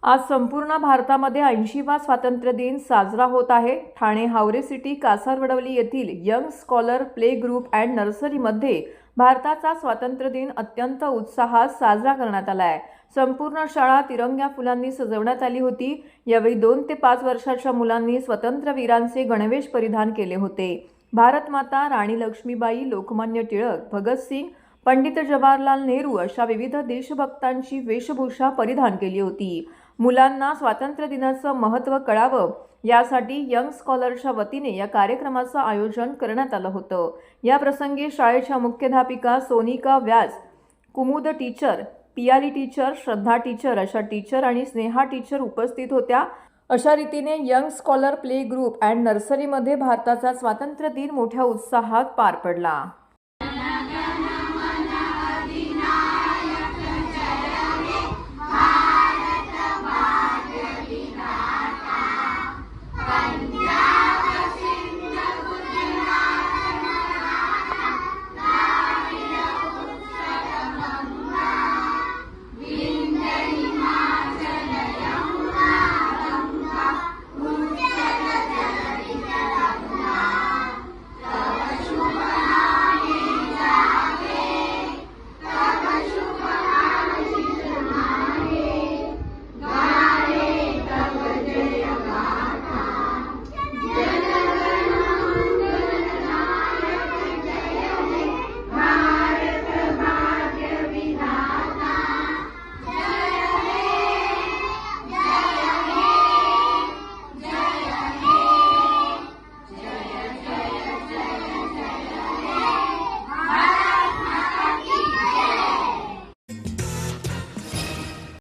आज संपूर्ण भारतामध्ये 80वा स्वातंत्र्य दिन साजरा होत आहे। ठाणे हावरे सिटी कासारवडवली येथील young scholar play group and नर्सरीमध्ये भारताचा स्वातंत्र्य दिन अत्यंत उत्साहात साजरा करण्यात आला आहे। संपूर्ण शाळा तिरंग्या फुलांनी सजवण्यात आली होती। यावेळी 2 ते 5 वर्षाच्या मुलांनी स्वातंत्र्यवीरांचे गणवेश परिधान केले होते। भारत माता, राणी लक्ष्मीबाई, लोकमान्य टिळक, भगतसिंग, पंडित जवाहरलाल नेहरू अशा विविध देशभक्तांची वेशभूषा परिधान केली होती। मुलांना स्वातंत्र्य दिनाचं महत्त्व कळावं यासाठी यंग स्कॉलरच्या वतीने या कार्यक्रमाचं आयोजन करण्यात आलं होतं। या प्रसंगी शाळेच्या मुख्याध्यापिका सोनिका व्यास, कुमुद टीचर, पियाली टीचर, श्रद्धा टीचर अशा टीचर आणि स्नेहा टीचर उपस्थित होत्या। अशा रीतीने young scholar play group and नर्सरीमध्ये भारताचा स्वातंत्र्य दिन मोठ्या उत्साहात पार पडला।